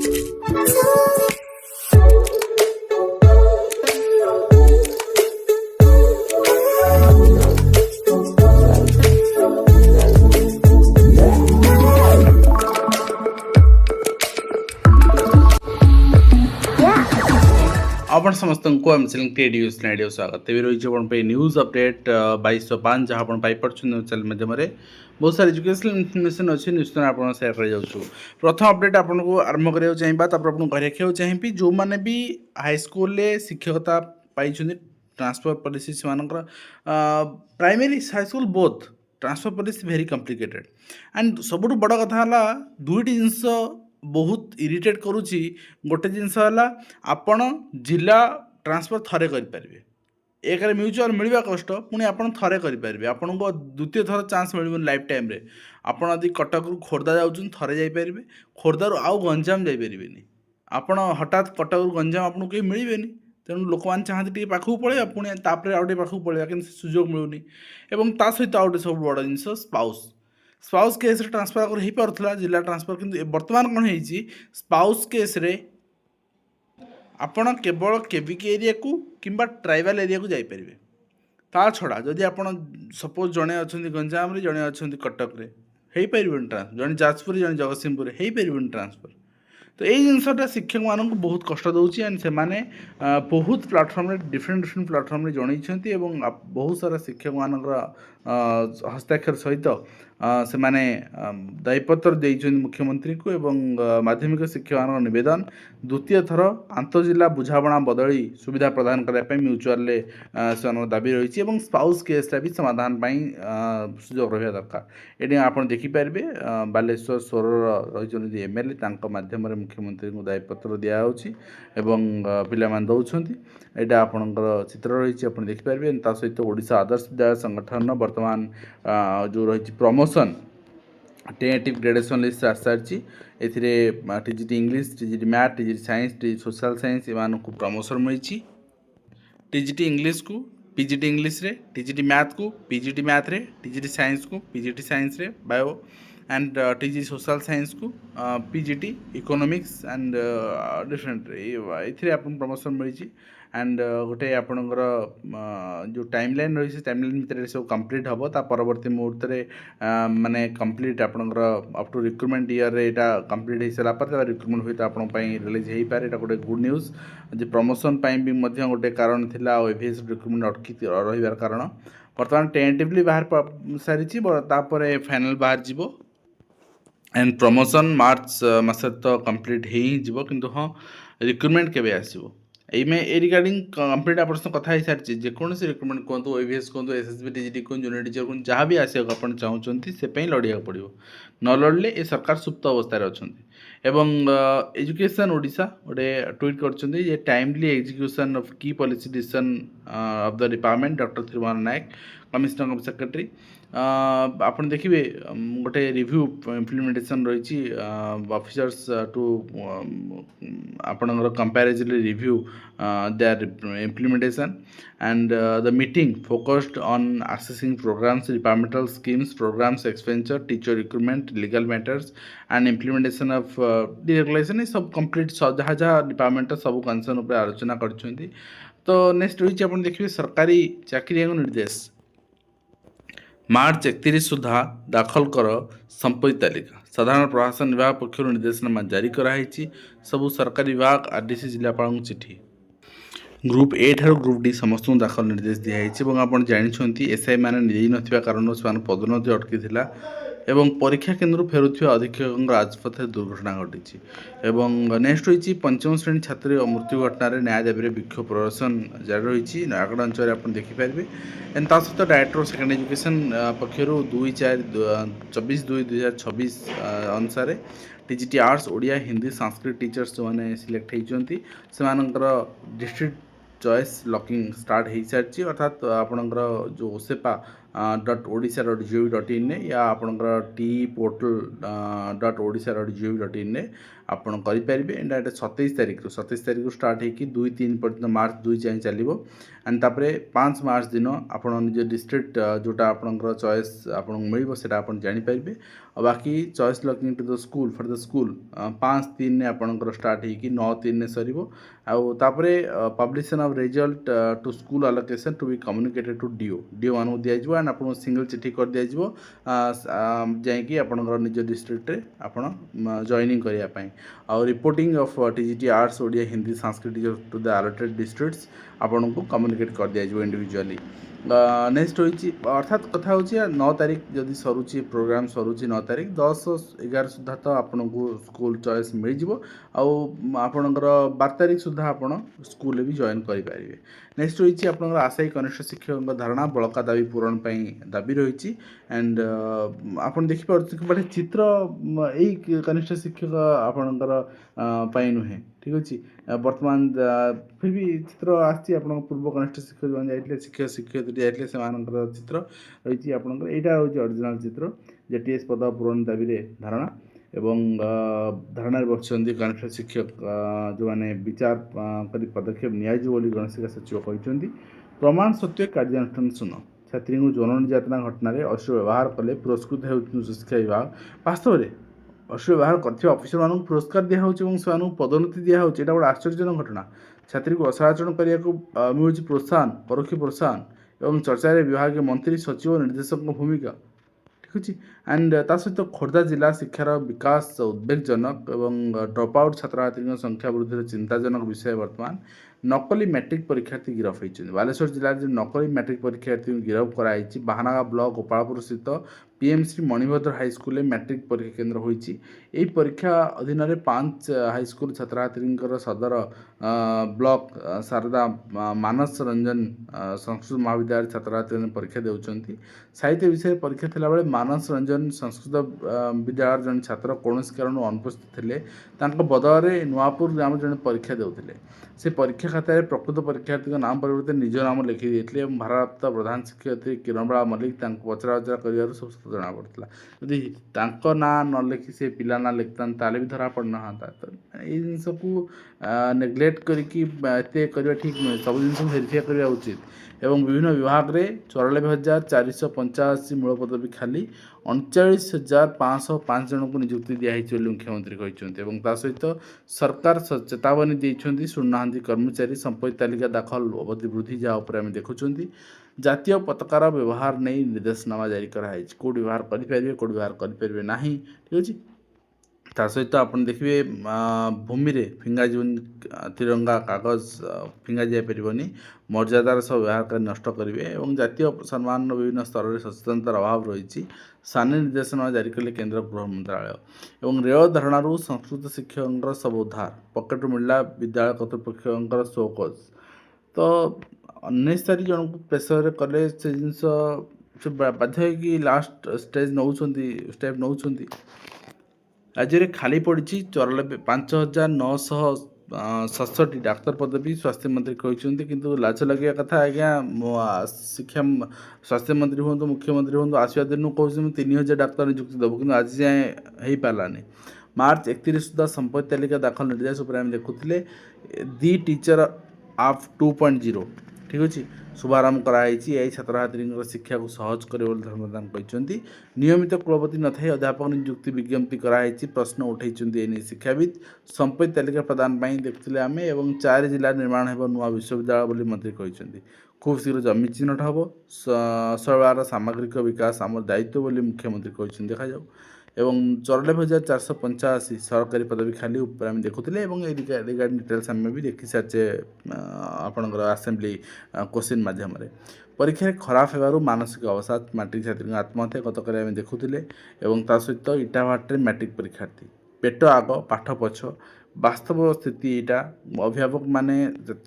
आपण समस्त को एम सेलिंग टेडियो स्नाइडियो स्वागत तेज रही है न्यूज अपडेट 2205 जहाँ आप पाइपर चैनल माध्यम बहुत सारी एजुकेशनल इनफर्मेशन अच्छी निश्चित आप सेयार कर प्रथम अपडेट आपको आरंभ करा चाहिए आपको घर रखा चाहिए जो मैंने भी हाईस्कल शिक्षकता पाई ट्रांसफर पॉलिसी से primary high school both transfer policy very complicated and सबुठ बड़ कथा दुईट जिनस बहुत इरिटेट करुच्ची गोटे जिनस आपण जिला ट्रांसफर थरे करें एक म्यूचुअल मिलवा कष्ट पुणी आप थरे करेंगे आपन को द्वितीय थर चांस मिल लाइफ टाइम रे आपड़ यदि कटक रु खोर्धा जाऊँ थरे जापर खोर्धार आउ गंजाम जापरें आपड़ हठात कटक रु गंजाम आपको कहीं मिलबे तेणु लोक मैंने चाहते पाखक पलैया पुणी तापर आउटे पाखक पलैया कि सुजोग मिलूनी और सहित आउटे सब बड़ जिन स्पाउस केस रे ट्रांसफर अगर हो पार्ला जिला ट्रांसफर किंतु वर्तमान कौन है स्पाउस केस रे आपण केवल केविके एरिया को किंबा ट्राइबल एरिया को जापर ता छड़ा जदि आप सपोज जड़े अच्छा गंजाम जड़े अच्छा कटक हो पारे ट्रांसफर जड़े जाजपुर जड़े जगतसिंहपुर हो पारे ट्रांसफर तो यही जिनसा शिक्षक मानक बहुत कष्ट दूसरी एंड से माने बहुत प्लाटफर्म डिफरेंट डिफरेंट प्लाटफर्म जनई बहुत सारा शिक्षक मानक हस्ताक्षर सहित से माने दायीपत्र देइछन मुख्यमंत्री को एवं माध्यमिक शिक्षक मान नवेदन द्वितीय थर आंतजिला बुझाणा बदली सुविधा प्रदान करने म्यूचुअल से दाबी रही है स्पाउस केसटा भी समाधान सुजोग रहा दरकार ये आप देखिपारे बालेश्वर सोर रही एमएलए माध्यम मुख्यमंत्री को दायीपत्र दिखाई पिला दौरान यहाँ आपंकर चित्र रही आप देखिपारे सहित ओडिशा आदर्श विद्यालय संगठन वर्तमान जो रही प्रमोशन टेनेटिव ग्रेडेसन लिस्ट आस सारी TGT English TGT math TGT science TGT social science एम को प्रमोशन मिली टीजीटी इंग्लिश को पीजीटी इंग्लिश रे टीजीटी मैथ को पीजीटी मैथ रे टीजीटी साइंस को पीजीटी साइंस रे bio and TG social science को पीजीटी इकोनॉमिक्स एंड डिफरेंट ये आप प्रमोशन मिली एंड गोटे आपणकर जो टाइमलाइन रही है टाइमलाइन भितर सब कंप्लीट हम ता परवर्ती मुहूर्त माने कंप्लीट आपणकर अप टू रिक्रुटमेंट ईयर रे एटा कंप्लीट हो सारापर रिक्रुटमेंट हुई आप रिलीज हो पारे एटा गोटे गुड न्यूज जो प्रमोशन भी गोटे कारण थिला एविएस रिक्रुटमेंट अटकी रही कारण बर्तमान टेंटेटिवली बाहर सारी फाइनल बाहर जीवो एंड प्रमोशन मार्च मस तो कंप्लीट हो किंतु हाँ रिक्रुटमेंट केबे आसीबो एमे ए रिगार्डिंग कंप्लीट आप कथा हो सारी जेकोसी रिक्रुटमेंट कहतु एविएस कहतु एसएसबी टीजीटी कहूँ जूनियर टीचर कहूँ जहाँ भी आसक आप चाहते से लड़िया पड़ो न लड़ले ये सरकार सुप्त अवस्था अच्छा एवं एजुकेशन ओडिशा गोटे ट्वीट कर टाइमली एग्जीक्यूशन ऑफ की policy decision of the department doctor Tribhuvan Nayak commissioner of secretary आप देखिए गोटे रिव्यू इम्प्लीमेंटेशन रही ऑफिसर्स टू आपणकर comparatively review their implementation and the meeting focused on assessing programmes departmental schemes programmes expenditure teacher recruitment legal matters and implementation of deregulation सब complete जहाँ जहाँ department सब concern उपर आलोचना कर तो नेक्स्ट रही आप देखिए सरकारी चाकरिया निर्देश मार्च 31 सुधा दाखल कर संपत्ति तालिका साधारण प्रशासन विभाग पक्ष निर्देशनामा जारी कराई सबू सरकारी विभाग आरडीसी जिलापाल चिठी ग्रुप ए ठार ग्रुप डी समस्त दाखल निर्देश दिखाई आप जानते एसआई मैंने नहीं ना कारण से पदोन्नति अटकी एवं परीक्षा केन्द्र फेरुवा अधीक्षक राजपथ दुर्घटना घटी नेक्स्ट रही पंचम श्रेणी छात्री मृत्यु घटन न्याय दाबी विक्षोभ प्रदर्शन जारी रही नयागढ़ अंचल आप देखिपारे एंड सहित डायरेक्टर ऑफ सेकेंडरी एजुकेशन पक्षर 2/4/2024 अनुसार TGT arts Odia Hindi Sanskrit teachers जो मैंने सिलेक्ट होती डिस्ट्रिक्ट चॉइस लॉकिंग स्टार्ट हो सारी अर्थात आपणकर जो ओसेपा .odisha.gov.in या आपणकर टी पोर्टल .odisha.gov.in ଆପଣ କରିପାରିବେ। ଏଇଟା 27 ତାରିଖରୁ ଷ୍ଟାର୍ଟ ହେଇକି 2-3 ପର୍ଯ୍ୟନ୍ତ ମାର୍ଚ୍ଚ 2 ଯାଏଁ ଚାଲିବ। ଆଣ୍ଡ ତାପରେ 5 ମାର୍ଚ୍ଚ ଦିନ ଆପଣ ନିଜ ଡିଷ୍ଟ୍ରିକ୍ଟ ଯେଉଁଟା ଆପଣଙ୍କର ଚଏସ୍ ଆପଣଙ୍କୁ ମିଳିବ ସେଇଟା ଆପଣ ଜାଣିପାରିବେ। ଆଉ ବାକି choice locking to the school for the school 5-3ରେ ଆପଣଙ୍କର ଷ୍ଟାର୍ଟ ହେଇକି 9-3ରେ ସରିବ। ଆଉ ତାପରେ publication of result to school allocation to be communicated to DO ମାନଙ୍କୁ ଦିଆଯିବ। ଆଣ୍ଡ ଆପଣଙ୍କୁ ସିଙ୍ଗଲ୍ ଚିଠି କରିଦିଆଯିବ ଯାଇକି ଆପଣଙ୍କର ନିଜ ଡିଷ୍ଟ୍ରିକ୍ଟରେ ଆପଣ ଜଏନିଂ କରିବା ପାଇଁ। ଆଉ reporting of TGT arts Odia Hindi ସାଂସ୍କୃତିକ ଟୁ ଦ ଆଲୋଟେଡ୍ ଡିଷ୍ଟ୍ରିକ୍ଟସ୍ ଆପଣଙ୍କୁ କମ୍ୟୁନିକେଟ୍ କରିଦିଆଯିବ ଇଣ୍ଡିଭିଜୁଆଲି। ନେକ୍ସଟ ହୋଇଛି ଅର୍ଥାତ୍ କଥା ହେଉଛି 9 ତାରିଖ ଯଦି ସରୁଛି ପ୍ରୋଗ୍ରାମ୍ ସରୁଛି 9 ତାରିଖ 10-11 ସୁଦ୍ଧା ତ ଆପଣଙ୍କୁ ସ୍କୁଲ୍ ଚଏସ୍ ମିଳିଯିବ। ଆଉ ଆପଣଙ୍କର 12 ତାରିଖ ସୁଦ୍ଧା ଆପଣ ସ୍କୁଲରେ ବି ଜଏନ୍ କରିପାରିବେ। ନେକ୍ସଟ ରହିଛି ଆପଣଙ୍କର ଆଶାୟୀ କନିଷ୍ଠ ଶିକ୍ଷକଙ୍କ ଧାରଣା ବଳକା ଦାବି ପୂରଣ ପାଇଁ ଦାବି ରହିଛି। ଆଣ୍ଡ ଆପଣ ଦେଖିପାରୁଛନ୍ତି ଚିତ୍ର ଏଇ କନିଷ୍ଠ ଶିକ୍ଷକ ଆପଣଙ୍କର ପାଇଁ ନୁହେଁ, ଠିକ୍ ଅଛି। ବର୍ତ୍ତମାନ ଫିର୍ ବି ଚିତ୍ର ଆସିଛି ଆପଣଙ୍କ ପୂର୍ବ କନିଷ୍ଠ ଶିକ୍ଷକ ଯେଉଁମାନେ ଯାଇଥିଲେ ଶିକ୍ଷୟିତ୍ରୀ ଯାଇଥିଲେ ସେମାନଙ୍କର ଚିତ୍ର ରହିଛି ଆପଣଙ୍କର। ଏଇଟା ହେଉଛି ଅରିଜିନାଲ୍ ଚିତ୍ର JTS ପଦ ପୂରଣ ଦାବିରେ ଧାରଣା ଏବଂ ଧାରଣାରେ ବସିଛନ୍ତି କନିଷ୍ଠ ଶିକ୍ଷକ ଯେଉଁମାନେ ବିଚାର କରି ପଦକ୍ଷେପ ନିଆଯିବ ବୋଲି ଗଣଶିକ୍ଷା ସଚିବ କହିଛନ୍ତି। ପ୍ରମାଣ ସତ୍ତ୍ୱେ କାର୍ଯ୍ୟାନୁଷ୍ଠାନ ଶୂନ ଛାତ୍ରୀଙ୍କୁ ଯୌନ ନିର୍ଯାତନା ଘଟଣାରେ ଅଶ୍ଳୀଳ ବ୍ୟବହାର କଲେ ପୁରସ୍କୃତ ହେଉଛି ଶିକ୍ଷା ବିଭାଗ। ବାସ୍ତବରେ ଅଶ୍ଳୀଳ ବ୍ୟବହାର କରିଥିବା ଅଫିସରମାନଙ୍କୁ ପୁରସ୍କାର ଦିଆହେଉଛି ଏବଂ ସେମାନଙ୍କୁ ପଦୋନ୍ନତି ଦିଆହେଉଛି। ଏଇଟା ଗୋଟେ ଆଶ୍ଚର୍ଯ୍ୟଜନକ ଘଟଣା। ଛାତ୍ରୀକୁ ଅସଦାଚରଣ କରିବାକୁ ମିଳୁଛି ପ୍ରୋତ୍ସାହନ, ପରୋକ୍ଷ ପ୍ରୋତ୍ସାହନ ଏବଂ ଚର୍ଚ୍ଚାରେ ବିଭାଗୀୟ ମନ୍ତ୍ରୀ ସଚିବ ନିର୍ଦ୍ଦେଶକଙ୍କ ଭୂମିକା, ଠିକ୍ ଅଛି। ଆଣ୍ଡ ତା ସହିତ ଖୋର୍ଦ୍ଧା ଜିଲ୍ଲା ଶିକ୍ଷାର ବିକାଶ ଉଦ୍ବେଗଜନକ ଏବଂ ଡ୍ରପ୍ ଆଉଟ୍ ଛାତ୍ରଛାତ୍ରୀଙ୍କ ସଂଖ୍ୟା ବୃଦ୍ଧିର ଚିନ୍ତାଜନକ ବିଷୟ। ବର୍ତ୍ତମାନ ନକଲି ମ୍ୟାଟ୍ରିକ୍ ପରୀକ୍ଷାର୍ଥୀ ଗିରଫ ହୋଇଛନ୍ତି। ବାଲେଶ୍ୱର ଜିଲ୍ଲାରେ ଯେଉଁ ନକଲି ମ୍ୟାଟ୍ରିକ୍ ପରୀକ୍ଷାର୍ଥୀଙ୍କୁ ଗିରଫ କରାଯାଇଛି ବାହାନଗା ବ୍ଲକ ଗୋପାଳପୁର ସ୍ଥିତ PMC ମଣିଭଦ୍ର ହାଇସ୍କୁଲରେ ମ୍ୟାଟ୍ରିକ୍ ପରୀକ୍ଷା କେନ୍ଦ୍ର ହୋଇଛି। ଏହି ପରୀକ୍ଷା ଅଧୀନରେ 5 ହାଇସ୍କୁଲ ଛାତ୍ରଛାତ୍ରୀଙ୍କର ସଦର ବ୍ଲକ ଶାରଦା ମାନସ ରଞ୍ଜନ ସଂସ୍କୃତ ମହାବିଦ୍ୟାଳୟ ଛାତ୍ରଛାତ୍ରୀମାନେ ପରୀକ୍ଷା ଦେଉଛନ୍ତି। ସାହିତ୍ୟ ବିଷୟରେ ପରୀକ୍ଷା ଥିଲାବେଳେ ମାନସ ରଞ୍ଜନ ସଂସ୍କୃତ ବିଦ୍ୟାଳୟର ଜଣେ ଛାତ୍ର କୌଣସି କାରଣରୁ ଅନୁପସ୍ଥିତ ଥିଲେ। ତାଙ୍କ ବଦଳରେ ନୂଆପୁର ଗ୍ରାମରେ ଜଣେ ପରୀକ୍ଷା ଦେଉଥିଲେ। ସେ ପରୀକ୍ଷା ଖାତାରେ ପ୍ରକୃତ ପରୀକ୍ଷାର୍ଥୀଙ୍କ ନାମ ପରିବର୍ତ୍ତେ ନିଜ ନାମ ଲେଖି ଦେଇଥିଲେ ଏବଂ ଭାରପ୍ରାପ୍ତ ପ୍ରଧାନ ଶିକ୍ଷୟିତ୍ରୀ କିରଣବାଳା ମଲ୍ଲିକ ତାଙ୍କୁ ପଚରାଉଚରା କରିବାରୁ ସବୁ ସତ ଜଣାପଡ଼ିଥିଲା। ଯଦି ତାଙ୍କ ନାଁ ନ ଲେଖି ସେ ପିଲା ନାଁ ଲେଖିଥାନ୍ତେ ତାହେଲେ ବି ଧରା ପଡ଼ିନଥାନ୍ତା। ତ ଏଇ ଜିନିଷକୁ ନେଗ୍ଲେକ୍ଟ କରିକି ଏତେ କରିବା ଠିକ୍ ନୁହେଁ। ସବୁ ଜିନିଷ ଭେରିଫାଏ କରିବା ଉଚିତ। ଏବଂ ବିଭିନ୍ନ ବିଭାଗରେ 94,485 ମୂଳ ପଦବୀ ଖାଲି 39,505 ଜଣଙ୍କୁ ନିଯୁକ୍ତି ଦିଆହେଇଛି ବୋଲି ମୁଖ୍ୟମନ୍ତ୍ରୀ କହିଛନ୍ତି। ଏବଂ ତା ସହିତ ସରକାର ଚେତାବନୀ ଦେଇଛନ୍ତି ଶୁଣୁନାହାନ୍ତି କର୍ମଚାରୀ ସମ୍ପତ୍ତି ତାଲିକା ଦାଖଲ ଅବଧି ବୃଦ୍ଧି ଯାହା ଉପରେ ଆମେ ଦେଖୁଛନ୍ତି। ଜାତୀୟ ପତାକାର ବ୍ୟବହାର ନେଇ ନିର୍ଦ୍ଦେଶନାମା ଜାରି କରାଯାଇଛି। କେଉଁଠି ବ୍ୟବହାର କରିପାରିବେ କେଉଁଠି ବ୍ୟବହାର କରିପାରିବେ ନାହିଁ, ଠିକ୍ ଅଛି। ତା ସହିତ ଆପଣ ଦେଖିବେ ଭୂମିରେ ଫିଙ୍ଗାଯିବନି ତିରଙ୍ଗା କାଗଜ ଫିଙ୍ଗା ଯାଇପାରିବନି, ମର୍ଯ୍ୟାଦାର ସହ ବ୍ୟବହାରକାରୀ ନଷ୍ଟ କରିବେ ଏବଂ ଜାତୀୟ ସମ୍ମାନର ବିଭିନ୍ନ ସ୍ତରରେ ସଚେତନତାର ଅଭାବ ରହିଛି। ସାନି ନିର୍ଦ୍ଦେଶନାମା ଜାରି କଲେ କେନ୍ଦ୍ର ଗୃହ ମନ୍ତ୍ରଣାଳୟ। ଏବଂ ରେଳ ଧାରଣାରୁ ସଂସ୍କୃତ ଶିକ୍ଷକଙ୍କର ସବୁ ଉଦ୍ଧାର ପକେଟରୁ ମିଳିଲା ବିଦ୍ୟାଳୟ କର୍ତ୍ତୃପକ୍ଷଙ୍କର ସୋକଜ। ତ 19 ତାରିଖ ଜଣଙ୍କୁ ପ୍ରେସରରେ କଲେ ସେ ଜିନିଷ ସେ ବାଧ୍ୟ ହୋଇକି ଲାଷ୍ଟ ଷ୍ଟେପ୍ ନେଉଛନ୍ତି। ରାଜ୍ୟରେ ଖାଲି ପଡ଼ିଛି 5,967 ଡାକ୍ତର ପଦବୀ ସ୍ୱାସ୍ଥ୍ୟମନ୍ତ୍ରୀ କହିଛନ୍ତି। କିନ୍ତୁ ଲାଜ ଲାଗିବା କଥା ଆଜ୍ଞା, ସ୍ୱାସ୍ଥ୍ୟମନ୍ତ୍ରୀ ହୁଅନ୍ତୁ ମୁଖ୍ୟମନ୍ତ୍ରୀ ହୁଅନ୍ତୁ ଆସିବା ଦିନକୁ କହୁଛନ୍ତି 3,000 ଡାକ୍ତର ନିଯୁକ୍ତି ଦେବୁ, କିନ୍ତୁ ଆଜି ଯାଏଁ ହେଇପାରିଲାନି। ମାର୍ଚ୍ଚ 31 ସୁଦ୍ଧା ସମ୍ପତ୍ତି ତାଲିକା ଦାଖଲ ନିର୍ଦ୍ଦେଶ ଉପରେ ଆମେ ଦେଖୁଥିଲେ। ଦି ଟିଚର ଆପ୍ 2.0 ଠିକ୍ ଅଛି ଶୁଭାରମ୍ଭ କରାଯାଇଛି। ଏହି ଛାତ୍ରଛାତ୍ରୀଙ୍କର ଶିକ୍ଷାକୁ ସହଜ କରିବ ବୋଲି ଧର୍ମେନ୍ଦ୍ର ପ୍ରଧାନ କହିଛନ୍ତି। ନିୟମିତ କୁଳପତି ନଥାଇ ଅଧ୍ୟାପକ ନିଯୁକ୍ତି ବିଜ୍ଞପ୍ତି କରାଯାଇଛି। ପ୍ରଶ୍ନ ଉଠାଇଛନ୍ତି ଏନେଇ ଶିକ୍ଷାବିତ୍। ସମ୍ପତ୍ତି ତାଲିକା ପ୍ରଦାନ ପାଇଁ ଦେଖୁଥିଲେ ଆମେ ଏବଂ 4 ଜିଲ୍ଲାରେ ନିର୍ମାଣ ହେବ ନୂଆ ବିଶ୍ୱବିଦ୍ୟାଳୟ ବୋଲି ମନ୍ତ୍ରୀ କହିଛନ୍ତି। ଖୁବ୍ ଶୀଘ୍ର ଜମି ଚିହ୍ନଟ ହେବ। ଶୈଳବାଳର ସାମଗ୍ରିକ ବିକାଶ ଆମର ଦାୟିତ୍ୱ ବୋଲି ମୁଖ୍ୟମନ୍ତ୍ରୀ କହିଛନ୍ତି। ଦେଖାଯାଉ। ଏବଂ 94,485 ସରକାରୀ ପଦବୀ ଖାଲି ଉପରେ ଆମେ ଦେଖୁଥିଲେ ଏବଂ এই ରିଗାର୍ଡିଂ ଡିଟେଲ୍ସ ଆମେ ବି ଦେଖି ସାରିଛେ ଆପଣଙ୍କର ଆସେମ୍ବଲି କୋଶ୍ଚିନ୍ ମାଧ୍ୟମରେ। ପରୀକ୍ଷାରେ ଖରାପ ହେବାରୁ ମାନସିକ ଅବସାଦ ମାଟ୍ରିକ ଛାତ୍ରୀଙ୍କ ଆତ୍ମହତ୍ୟା ଗତକାଲି ଆମେ ଦେଖୁଥିଲେ। ଏବଂ ତା ସହିତ ଇଟାଭାଟିରେ ମ୍ୟାଟ୍ରିକ ପରୀକ୍ଷାର୍ଥୀ ପେଟ ଆଗ ପାଠ ପଛ ବାସ୍ତବ ସ୍ଥିତି ଏଇଟା। ଅଭିଭାବକମାନେ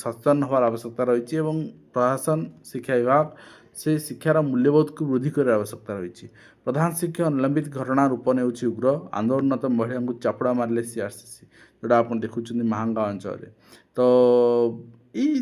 ସଚେତନ ହେବାର ଆବଶ୍ୟକତା ରହିଛି ଏବଂ ପ୍ରଶାସନ ଶିକ୍ଷା ବିଭାଗ ସେ ଶିକ୍ଷାର ମୂଲ୍ୟବୋଧକୁ ବୃଦ୍ଧି କରିବାର ଆବଶ୍ୟକତା ରହିଛି। ପ୍ରଧାନ ଶିକ୍ଷକ ନିଲମ୍ବିତ ଘଟଣା ରୂପ ନେଉଛି ଉଗ୍ର। ଆନ୍ଦୋଳନରତ ମହିଳାଙ୍କୁ ଚାପୁଡ଼ା ମାରିଲେ CRCC, ଯେଉଁଟା ଆପଣ ଦେଖୁଛନ୍ତି ମାହାଙ୍ଗା ଅଞ୍ଚଳରେ। ତ ଏଇ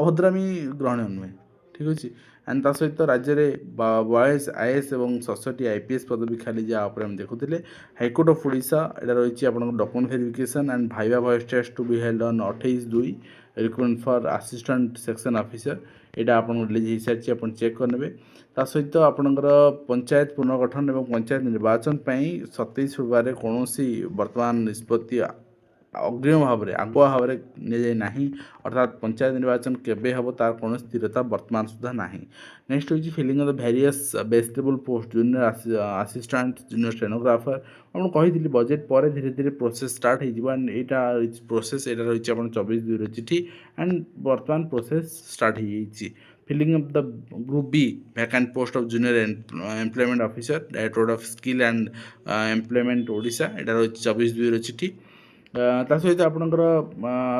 ଅଭଦ୍ରାମୀ ଗ୍ରହଣୀୟ ନୁହେଁ, ଠିକ୍ ଅଛି। एंड ता सहित राज्य में 42 आईएएस और 67 आईपीएस पदवी खाली जहाँ पर हम देखुले। हाईकोर्ट ऑफ ओडिशा एटा रही आपन document verification and viva voice test to be held on 28/2 recruitment for assistant section officer एटा आपन रिलीज हो सारी आप चेक करने। ता सहित आपणकर पंचायत पुनर्गठन और पंचायत निर्वाचन 27 फेब्रुआरी कौन वर्तमान निष्पत्ति अग्रिम भाव में आगुआ भाव में निना अर्थात पंचायत निर्वाचन केबे हम तार कौन स्थिरता वर्तमान सुधा ना। नेक्स्ट हूँ filling of the various vegetable post junior assistant junior stenographer आपको कही बजेट पर धीरे धीरे प्रोसेस स्टार्ट हो यहाँ प्रोसेस यहाँ रही आप 24/2 चिठी एंड वर्तमान प्रोसेस स्टार्ट हो filling of the group B vacant post of junior employment officer directorate of skill and employment Odisha यहाँ रही 24/2 चिठी ता सहित आपणकर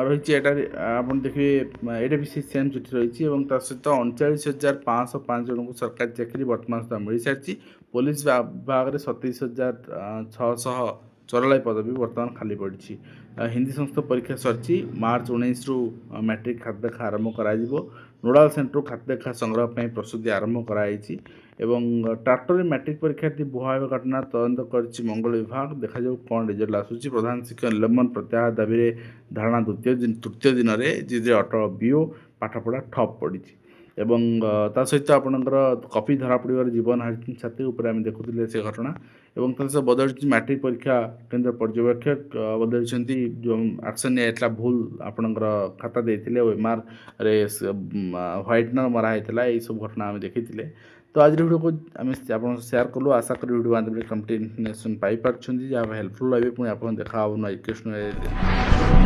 रही आप देखिए ये भी सेम चिठी रही सहित 39,505 जन को सरकारी चाकरी वर्तमान सुधा मिल सारी। पुलिस विभाग में 27,644 पदवी वर्तमान खाली पड़ी। हिंदी संस्कृत परीक्षा सरी मार्च 19 रु मैट्रिक खाद्य देखा आरंभ कर नोडाल सेंटर खाद्य देखा संग्रह प्रस्तुति आरंभ कराई एवं ट्राक्टर मैट्रिक परीक्षार्थी बुहा घटना तदंत कर मंगल विभाग देखा कौन रिजल्ट आसूँ। प्रधान शिक्षक निलंबन प्रत्याहार दाबी धारणा तृतीय दिन में जी अटल बीओ पाठपढ़ा ठप पड़ी एवं ता सहित आपणकर कॉपी धरा पड़े जीवन हारी छात्री उपर आम देखुले से घटना एवं ता सहित बदल मैट्रिक परीक्षा केन्द्र पर्यवेक्षक बदल जो एक्शन निया भूल आपणकर खाता देते ओएमआर रे व्हाइटनर मरा होता यही सब घटना आम देखी। तो आज वीडियो को आम आप शेयर कलु आशा करी वीडियो बांधे कंप्लीट इनफर्मेशन पाई जहाँ हेल्पफुल लगे पुणी आप देखा एजुकेशन।